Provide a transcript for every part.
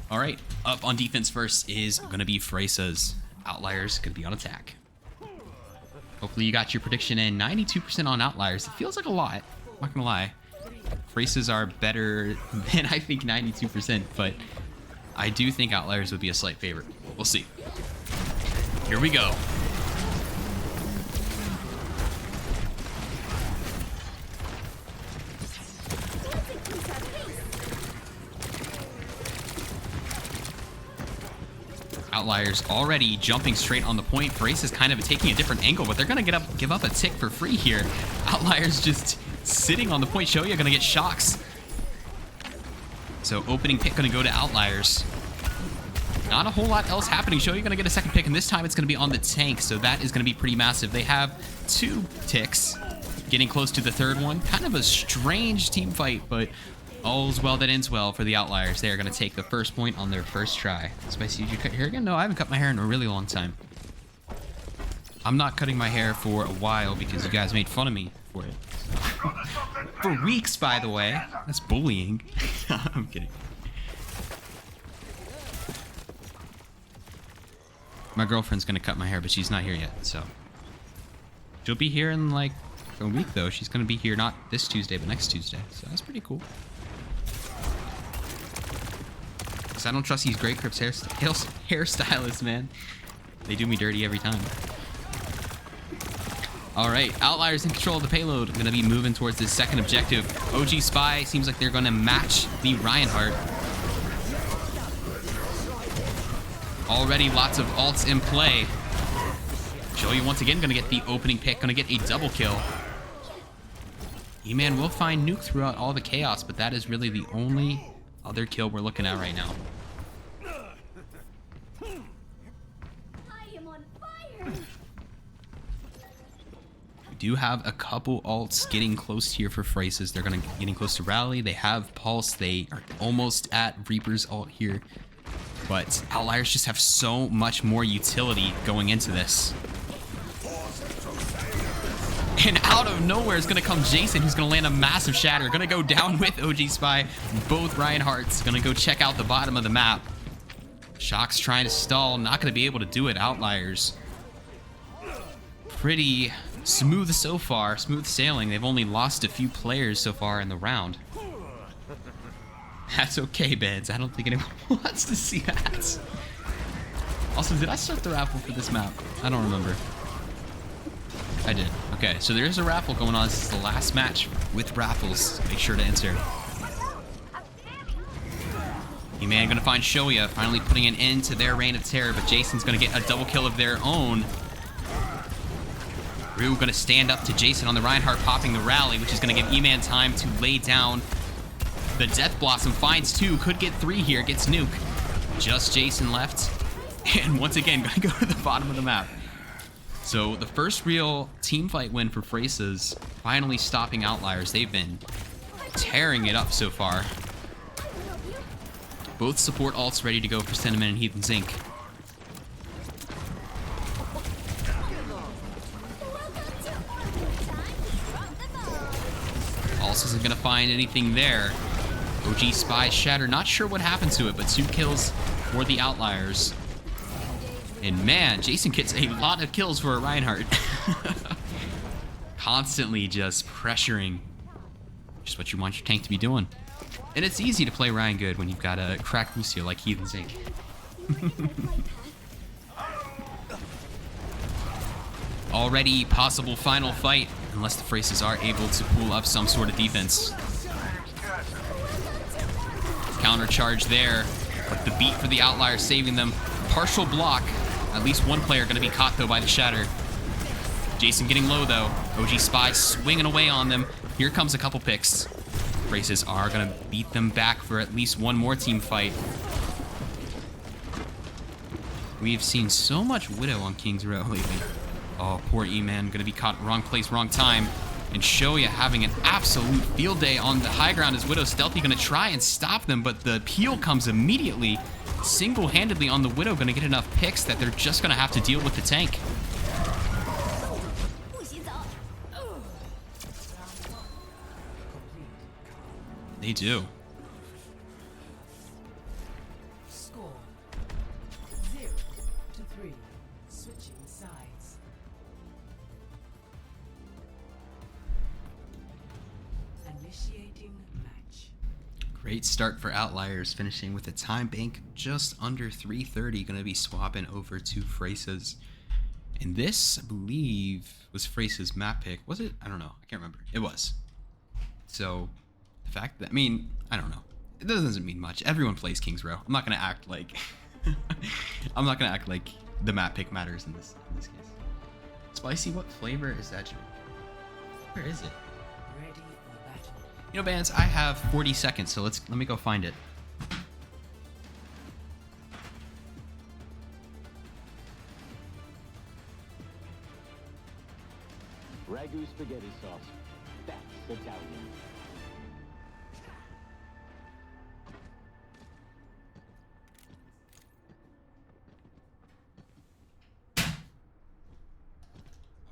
All right, up on defense first is going to be Fresas. Outliers going to be on attack. Hopefully you got your prediction in. 92% on Outliers. It feels like a lot. I'm not going to lie. Fresas are better than I think 92%, but I do think Outliers would be a slight favorite. We'll see. Here we go. Outliers already jumping straight on the point. Fresas is kind of taking a different angle, but they're going to give up a tick for free here. Outliers just sitting on the point. Shoya going to get shocks. So opening pick going to go to Outliers. Not a whole lot else happening. Shoya going to get a second pick, and this time it's going to be on the tank, so that is going to be pretty massive. They have 2 ticks, getting close to the third one. Kind of a strange team fight, but all's well that ends well for the Outliers. They are going to take the first point on their first try. Spicy, did you cut your hair again? No, I haven't cut my hair in a really long time. I'm not cutting my hair for a while because you guys made fun of me for it. For weeks, by the way. That's bullying. I'm kidding. My girlfriend's going to cut my hair, but she's not here yet, so. She'll be here in like a week, though. She's going to be here not this Tuesday, but next Tuesday. So that's pretty cool. Because I don't trust these Great Crips hairstylists, man. They do me dirty every time. All right, Outliers in control of the payload. Going to be moving towards this second objective. OG Spy seems like they're going to match the Reinhardt. Already lots of ults in play. Shoya once again going to get the opening pick. Going to get a double kill. E-Man will find Nuke throughout all the chaos, but that is really the only other kill we're looking at right now. I am on fire. We do have a couple ults getting close here for Fresas. They're going to getting close to Rally. They have Pulse. They are almost at Reaper's ult here. But Outliers just have so much more utility going into this. And out of nowhere is going to come Jason, who's going to land a massive shatter. Going to go down with OG Spy. Both Reinhardts going to go check out the bottom of the map. Shock's trying to stall. Not going to be able to do it. Outliers. Pretty smooth so far. Smooth sailing. They've only lost a few players so far in the round. That's okay, Beds. I don't think anyone wants to see that. Also, did I start the raffle for this map? I don't remember. I did. Okay, so there's a raffle going on. This is the last match with raffles. Make sure to enter. E-Man gonna find Shoya, finally putting an end to their reign of terror, but Jason's gonna get a double kill of their own. Ryu gonna stand up to Jason on the Reinhardt, popping the rally, which is gonna give E-Man time to lay down. The Death Blossom finds 2, could get 3 here, gets Nuke. Just Jason left. And once again, gonna go to the bottom of the map. So the first real team fight win for Fresas, finally stopping Outliers. They've been tearing it up so far. Both support ults ready to go for Sentiment and Heathen Zinc. Also isn't gonna find anything there. OG Spy Shatter, not sure what happened to it, but 2 kills for the Outliers. And man, Jason gets a lot of kills for a Reinhardt. Constantly just pressuring. Just what you want your tank to be doing. And it's easy to play Ryan good when you've got a crack Lucio like Heathen Zinc. Already possible final fight, unless the Fresas are able to pull up some sort of defense. Counter charge there, but the beat for the Outliers saving them. Partial block. At least one player going to be caught, though, by the shatter. Jason getting low, though. OG Spy swinging away on them. Here comes a couple picks. Fresas are going to beat them back for at least one more team fight. We've seen so much Widow on King's Row lately. Oh, poor E-Man. Going to be caught wrong place, wrong time. And Shoya having an absolute field day on the high ground as Widow Stealthy going to try and stop them, but the peel comes immediately. Single-handedly on the Widow, going to get enough picks that they're just going to have to deal with the tank. They do. Great start for Outliers, finishing with a time bank just under 330. Going to be swapping over to Fresas. And this, I believe, was Fresas' map pick. Was it? I don't know. I can't remember. It was. So, the fact that, I mean, I don't know. It doesn't mean much. Everyone plays Kings Row. I'm not going to act like... I'm not going to act like the map pick matters in this case. Spicy, what flavor is that drink? Where is it? You know, bands, I have 40 seconds, so let me go find it. Ragu spaghetti sauce. That's Italian.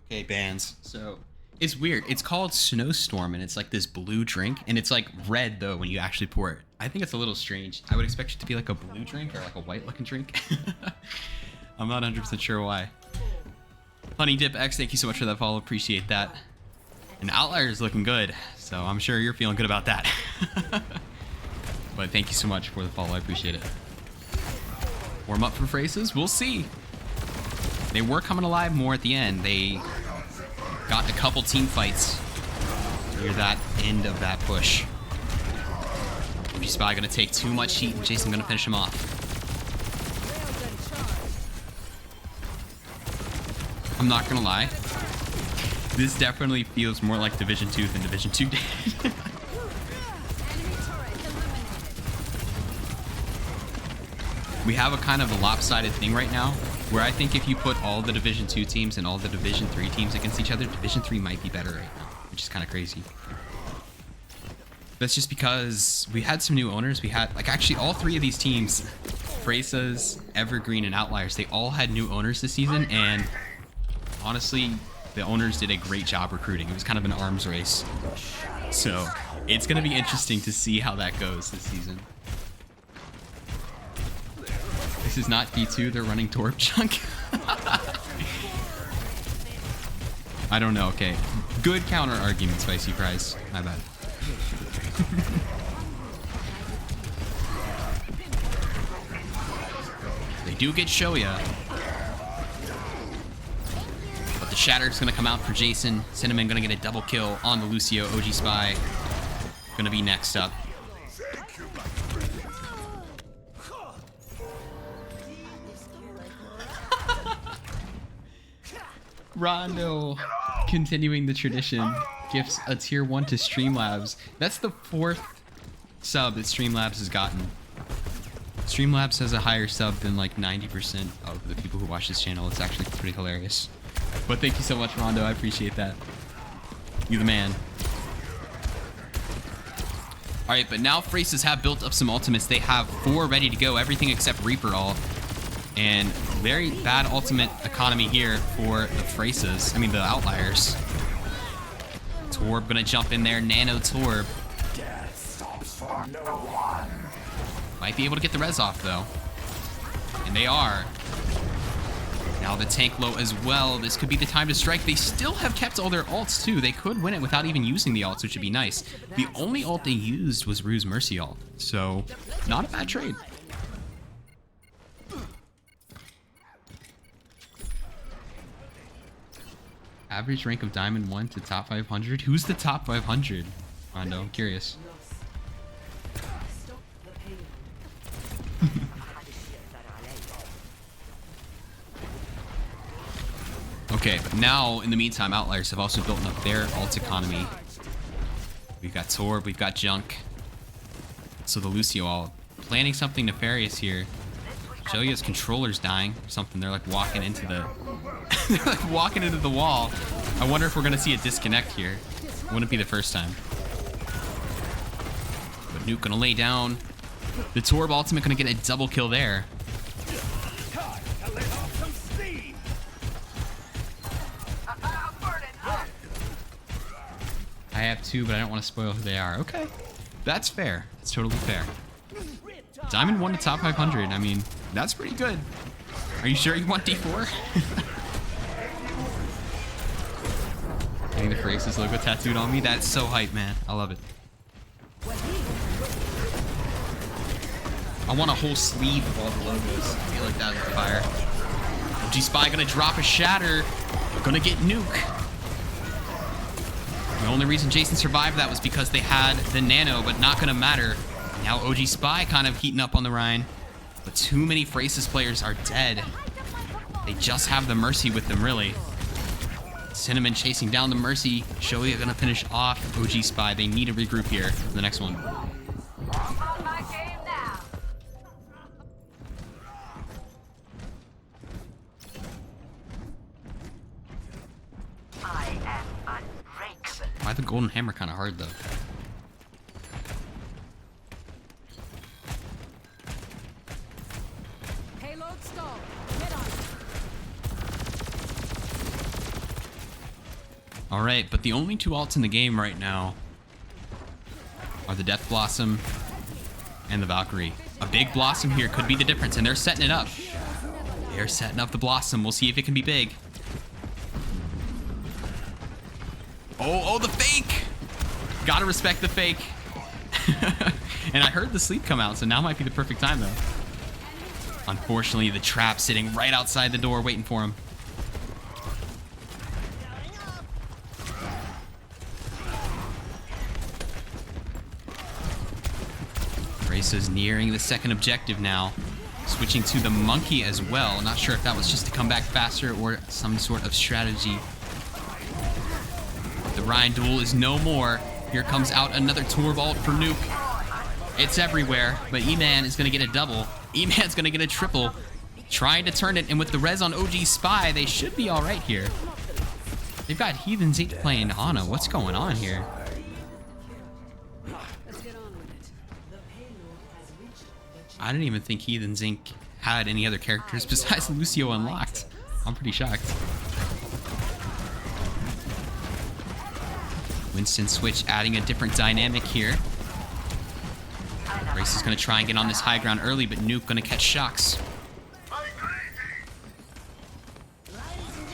Okay, bands. So it's weird. It's called Snowstorm, and it's like this blue drink, and it's like red though when you actually pour it. I think it's a little strange. I would expect it to be like a blue drink or like a white-looking drink. I'm not 100% sure why. Honey Dip X, thank you so much for that follow. Appreciate that. And Outliers looking good, so I'm sure you're feeling good about that. But thank you so much for the follow. I appreciate it. Warm up for Fresas. We'll see. They were coming alive more at the end. They got a couple team fights near that end of that push. Spy gonna take too much heat, and Jason gonna finish him off. I'm not gonna lie. This definitely feels more like Division 2 than Division 2 did. We have a kind of a lopsided thing right now, where I think if you put all the Division 2 teams and all the Division 3 teams against each other, Division 3 might be better right now, which is kind of crazy. That's just because we had some new owners. We had, like, actually all three of these teams, Fresas, Evergreen, and Outliers, they all had new owners this season, and honestly, the owners did a great job recruiting. It was kind of an arms race. So it's going to be interesting to see how that goes this season. This is not D2, they're running Torp Chunk. I don't know, okay. Good counter argument, Spicy Price. My bad. They do get Shoya. But the Shatter's gonna come out for Jason. Cinnamon gonna get a double kill on the Lucio. OG Spy gonna be next up. Rondo continuing the tradition, gifts a tier 1 to Streamlabs. That's the 4th sub that Streamlabs has gotten. Streamlabs has a higher sub than like 90% of the people who watch this channel. It's actually pretty hilarious. But thank you so much, Rondo. I appreciate that. You the man. Alright, but now Fresas have built up some ultimates. They have 4 ready to go, everything except Reaper All. And very bad ultimate economy here for the Fresas. I mean, the Outliers. Torb gonna jump in there. Nano Torb. Might be able to get the res off, though. And they are. Now the tank low as well. This could be the time to strike. They still have kept all their ults, too. They could win it without even using the ults, which would be nice. The only ult they used was Rue's Mercy ult. So, not a bad trade. Average rank of Diamond 1 to top 500? Who's the top 500? Rondo, I'm curious. Okay, but now, in the meantime, Outliers have also built up their ult economy. We've got Torb, we've got Junk. So the Lucio all planning something nefarious here. Shoya's controller's dying or something. They're like walking into the they're like walking into the wall. I wonder if we're gonna see a disconnect here. It wouldn't be the first time. But Nuke gonna lay down. The Torb ultimate gonna get a double kill there. I have 2, but I don't want to spoil who they are. Okay. That's fair. That's totally fair. Diamond 1 to top 500. I mean, that's pretty good. Are you sure you want D4? Getting the Fresas logo tattooed on me. That's so hype, man. I love it. I want a whole sleeve of all the logos. I feel like that would fire. OG Spy gonna drop a shatter. Gonna get nuke. The only reason Jason survived that was because they had the nano, but not gonna matter. Now OG Spy kind of heating up on the Rhine. But too many Fresas players are dead. They just have the Mercy with them, really. Cinnamon chasing down the Mercy. Shoya gonna finish off OG Spy. They need to regroup here for the next one. Why the golden hammer kind of hard though? Payload stall. Get on. All right, but the only two alts in the game right now are the Death Blossom and the Valkyrie. A big Blossom here could be the difference, and they're setting it up. They're setting up the Blossom. We'll see if it can be big. Oh, the fake! Gotta respect the fake. And I heard the sleep come out, so now might be the perfect time, though. Unfortunately, the trap sitting right outside the door waiting for him. Fresas nearing the second objective now. Switching to the monkey as well. Not sure if that was just to come back faster or some sort of strategy. The Rhine duel is no more. Here comes out another Torvald for nuke. It's everywhere, but E-Man is going to get a double. E-Man's going to get a triple. Trying to turn it, and with the res on OG Spy, they should be all right here. They've got Heathen Zeke playing Ana. What's going on here? I didn't even think Heathen Zeke had any other characters besides Lucio unlocked. I'm pretty shocked. Winston switch adding a different dynamic here. Race is going to try and get on this high ground early, but Nuke going to catch shocks.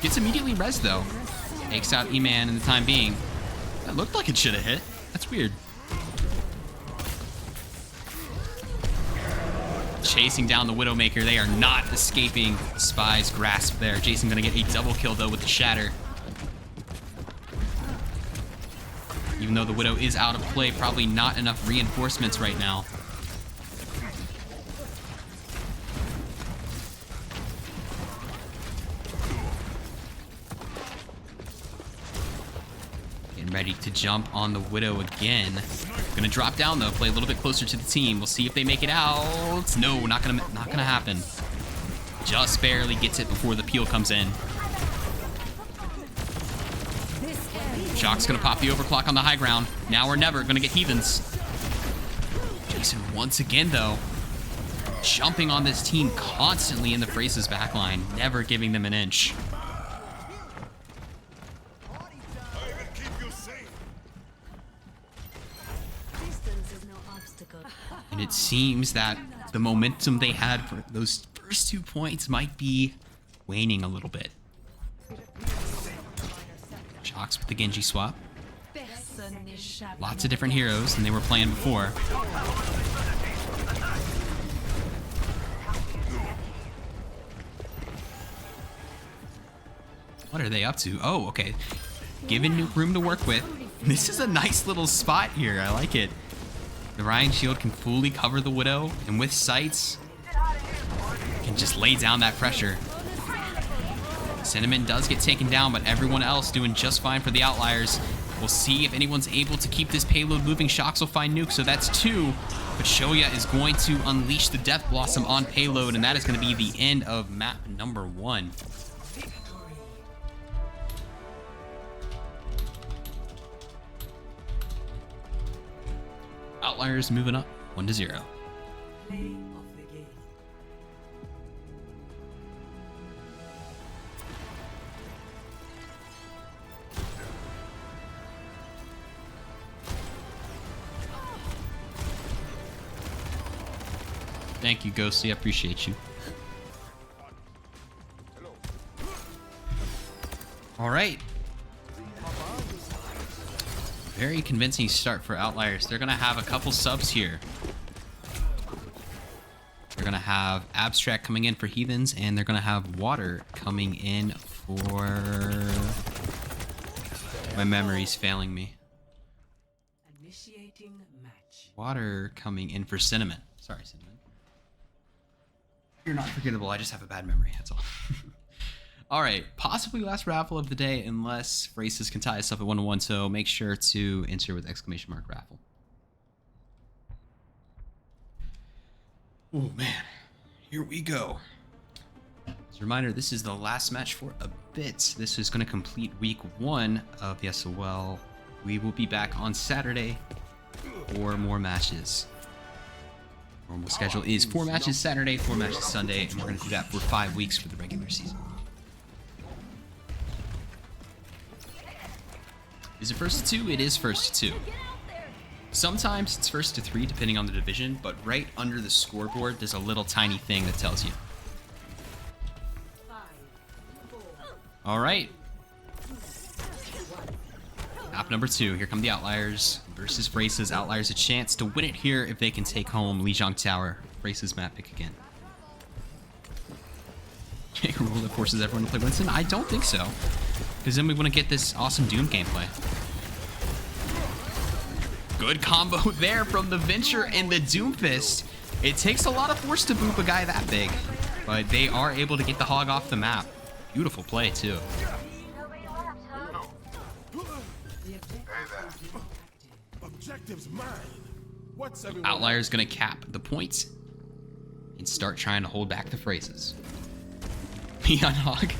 Gets immediately res though. Takes out E-Man in the time being. That looked like it should have hit. That's weird. Chasing down the Widowmaker. They are not escaping Spy's grasp there. Jason going to get a double kill though with the shatter. Even though the Widow is out of play, probably not enough reinforcements right now. Getting ready to jump on the Widow again. Gonna drop down though, play a little bit closer to the team. We'll see if they make it out. No, not gonna happen. Just barely gets it before the peel comes in. Shock's gonna pop the overclock on the high ground. Now or never, gonna get Heathens. Jason once again though, jumping on this team constantly in the Fresas backline, never giving them an inch. And it seems that the momentum they had for those first 2 points might be waning a little bit. Shocks with the Genji swap. Lots of different heroes than they were playing before. What are they up to? Oh, okay. Giving Nuke room to work with. This is a nice little spot here. I like it. The Ryan shield can fully cover the Widow, and with sights, can just lay down that pressure. Cinnamon does get taken down, but everyone else doing just fine for the Outliers. We'll see if anyone's able to keep this payload moving. Shocks will find Nuke, so that's 2. But Shoya is going to unleash the Death Blossom on payload, and that is going to be the end of map number 1. Outliers moving up 1-0. Thank you, Ghosty. I appreciate you. All right. Very convincing start for Outliers. They're going to have a couple subs here. They're going to have Abstract coming in for Heathens, and they're going to have Water coming in for... My memory's failing me. Initiating match. Water coming in for Cinnamon. Sorry, Cinnamon. You're not forgettable. I just have a bad memory. That's all. All right. Possibly last raffle of the day, unless Fresas can tie us up at 1-1. So make sure to enter with exclamation mark raffle. Oh man, here we go. As a reminder, this is the last match for a bit. This is going to complete week 1 of the SOL. We will be back on Saturday for more matches. Normal schedule is 4 matches Saturday, 4 matches Sunday, and we're going to do that for 5 weeks for the regular season. Is it first to 2? It is first to 2. Sometimes it's first to 3 depending on the division, but right under the scoreboard there's a little tiny thing that tells you. Alright. Map number 2. Here come the Outliers versus Fresas. Outliers a chance to win it here if they can take home Lijiang Tower. Fresas map pick again. A rule that forces everyone to play Winston? I don't think so. Because then we want to get this awesome Doom gameplay. Good combo there from the Venture and the Doomfist. It takes a lot of force to boop a guy that big, but they are able to get the hog off the map. Beautiful play, too. Outliers gonna cap the point and start trying to hold back the Fresas. Neon Hog.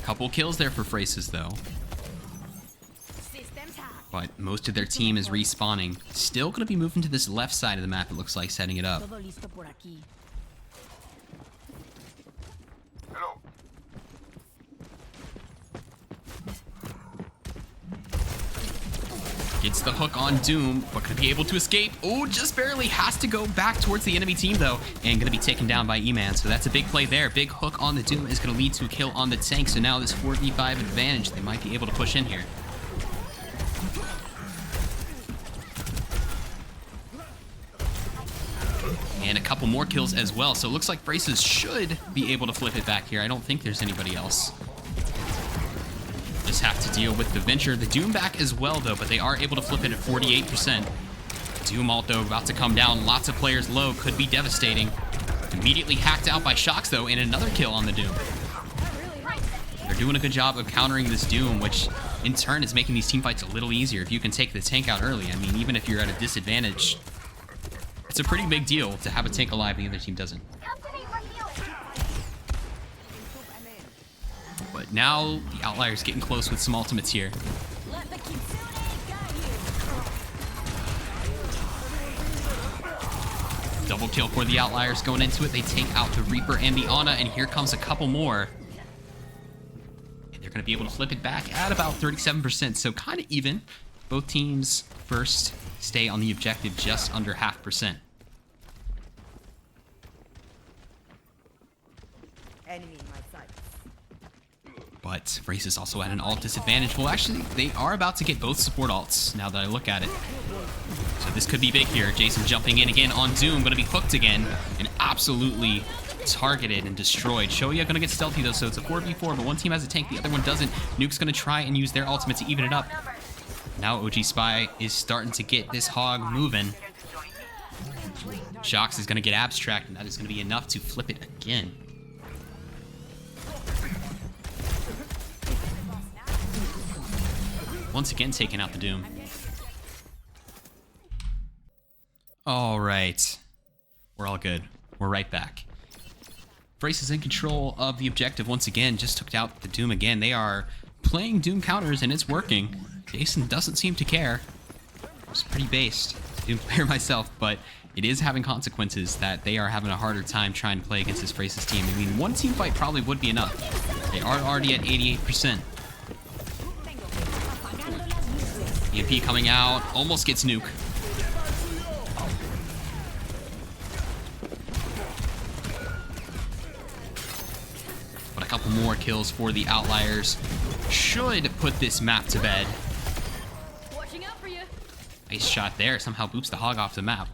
Couple kills there for Fresas though. But most of their team is respawning. Still gonna be moving to this left side of the map, it looks like, setting it up. Gets the hook on Doom, but gonna be able to escape. Oh, just barely. Has to go back towards the enemy team, though, and gonna be taken down by E-Man. So that's a big play there. Big hook on the Doom is gonna lead to a kill on the tank. So now this 4v5 advantage, they might be able to push in here. And a couple more kills as well. So it looks like Fresas should be able to flip it back here. I don't think there's anybody else. Just have to deal with the Venture. The Doom back as well, though, but they are able to flip it at 48%. Doom ult, though, about to come down. Lots of players low. Could be devastating. Immediately hacked out by Shocks, though, and another kill on the Doom. They're doing a good job of countering this Doom, which in turn is making these teamfights a little easier. If you can take the tank out early, I mean, even if you're at a disadvantage, it's a pretty big deal to have a tank alive and the other team doesn't. But now the Outliers getting close with some ultimates here. Double kill for the Outliers going into it. They take out the Reaper and the Ana, and here comes a couple more. And they're going to be able to flip it back at about 37%, so kind of even. Both teams first stay on the objective just under 0.5%. Enemy in my sight. But Fresas also at an alt disadvantage. Well, actually, they are about to get both support alts now that I look at it. So this could be big here. Jason jumping in again on Doom. Going to be hooked again and absolutely targeted and destroyed. Shoya going to get stealthy, though, so it's a 4v4, but one team has a tank, the other one doesn't. Nuke's going to try and use their ultimate to even it up. Now OG Spy is starting to get this hog moving. Shocks is going to get Abstract, and that is going to be enough to flip it again. Once again, taking out the Doom. All right. We're all good. We're right back. Brace is in control of the objective once again. Just took out the Doom again. They are playing Doom counters, and it's working. Jason doesn't seem to care. It's pretty based. Doom player myself, but it is having consequences that they are having a harder time trying to play against this Brace's team. I mean, one team fight probably would be enough. They are already at 88%. EMP coming out, almost gets nuke. But a couple couple more kills for the Outliers should put this map to bed. Watching out for you. Nice shot there. Somehow boops the hog off the map.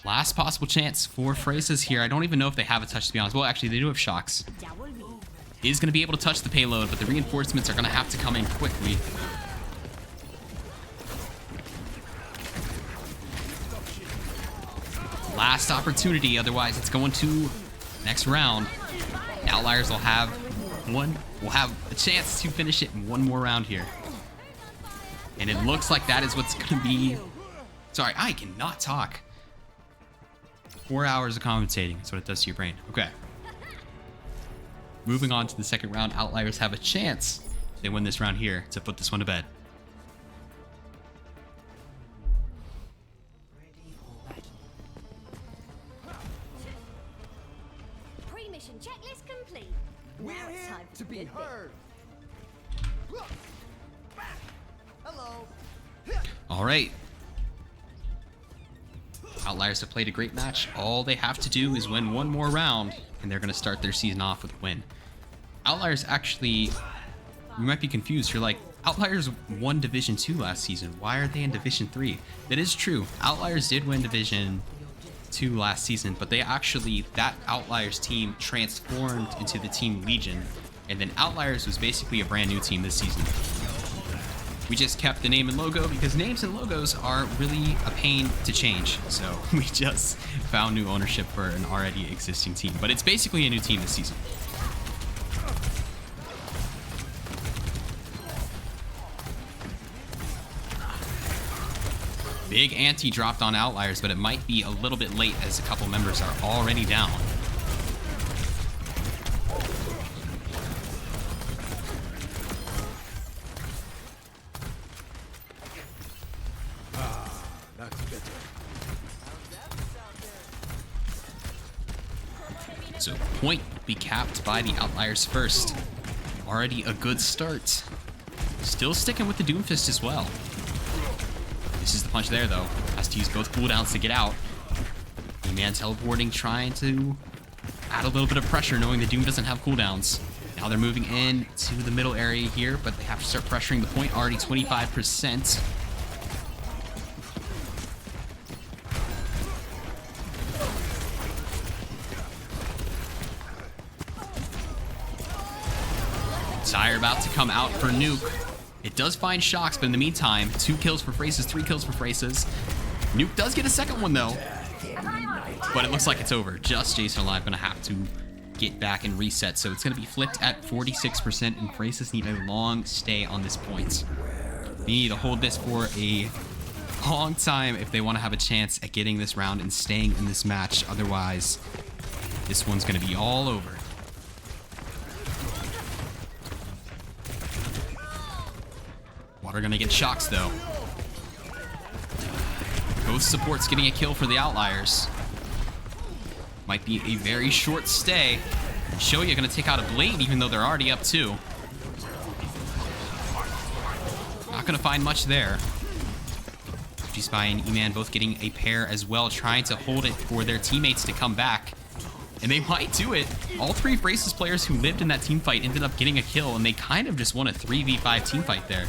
Last possible chance for Fresas here. I don't even know if they have a touch, to be honest. Well, actually, they do have shocks. Is going to be able to touch the payload, but the reinforcements are going to have to come in quickly. Last opportunity, otherwise it's going to next round. Outliers will have a chance to finish it in one more round here. And it looks like that is what's going to be... Sorry, I cannot talk. 4 hours of commentating. That's what it does to your brain. Okay. Moving on to the second round, Outliers have a chance, if they win this round here, to put this one to bed. Pre-mission checklist complete. Now it's time to be heard. Hello. All right. Outliers have played a great match. All they have to do is win one more round, and they're going to start their season off with a win. Outliers actually, you might be confused. You're like, Outliers won Division 2 last season. Why are they in Division 3? That is true. Outliers did win Division 2 last season, but they actually, that Outliers team transformed into the team Legion, and then Outliers was basically a brand new team this season. We just kept the name and logo because names and logos are really a pain to change. So we just found new ownership for an already existing team. But it's basically a new team this season. Big ante dropped on Outliers, but it might be a little bit late as a couple members are already down. So point will be capped by the Outliers first. Already a good start. Still sticking with the Doomfist as well. This is the punch there, though. Has to use both cooldowns to get out. E-Man teleporting, trying to add a little bit of pressure, knowing the Doom doesn't have cooldowns. Now they're moving in to the middle area here, but they have to start pressuring the point. Already 25%. Sire about to come out for Nuke. It does find shocks, but in the meantime, 2 kills for Fresas, 3 kills for Fresas. Nuke does get a second one, though. But it looks like it's over. Just Jason Alive going to have to get back and reset. So it's going to be flipped at 46%, and Fresas need a long stay on this point. They need to hold this for a long time if they want to have a chance at getting this round and staying in this match. Otherwise, this one's going to be all over. Water gonna get shocks though. Both supports getting a kill for the Outliers. Might be a very short stay. And Shoya gonna take out a Blade even though they're already up 2. Not gonna find much there. G-Spy and E-Man both getting a pair as well, trying to hold it for their teammates to come back. And they might do it. All 3 Fresas players who lived in that team fight ended up getting a kill, and they kind of just won a 3v5 team fight there.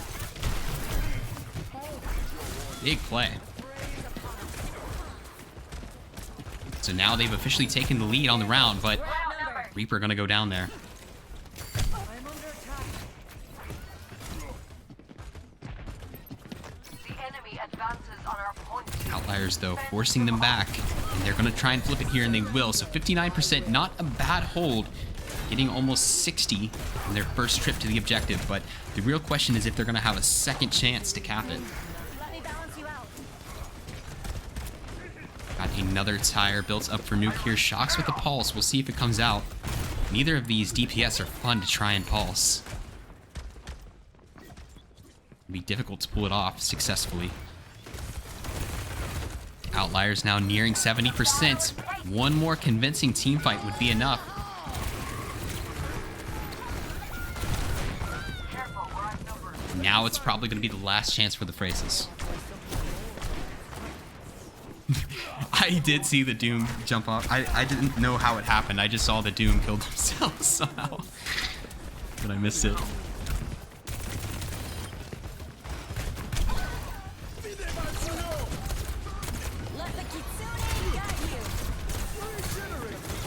Big play. So now they've officially taken the lead on the round, but Reaper gonna go down there. Outliers, though, forcing them back, and they're gonna try and flip it here, and they will. So 59%, not a bad hold, getting almost 60 in their first trip to the objective, but the real question is if they're gonna have a second chance to cap it. Got another tire built up for Nuke here. Shocks with the pulse. We'll see if it comes out. Neither of these DPS are fun to try and pulse. It'll be difficult to pull it off successfully. Outliers now nearing 70%. One more convincing team fight would be enough. Now it's probably going to be the last chance for the Fresas. I did see the Doom jump off. I didn't know how it happened. I just saw the Doom killed himself somehow. But I missed it. Let the Kitsune guide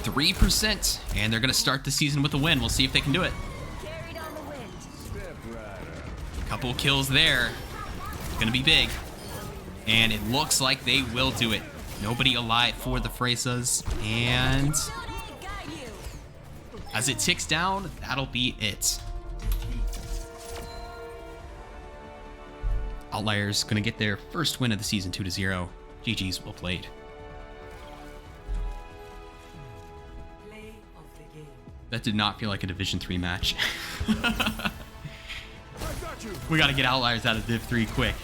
you. 3%, and they're gonna start the season with a win. We'll see if they can do it. Carried on the wind. Couple kills there. Gonna be big. And it looks like they will do it. Nobody alive for the Fresas. And Guide you. as it ticks down, that'll be it. Outliers gonna get their first win of the season 2-0. GG's, well played. That did not feel like a Division 3 match. We gotta get Outliers out of Div 3 quick.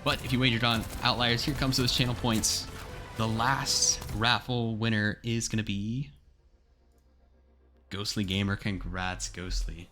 But if you wagered on Outliers, here comes those channel points. The last raffle winner is gonna be Ghostly Gamer. Congrats, Ghostly.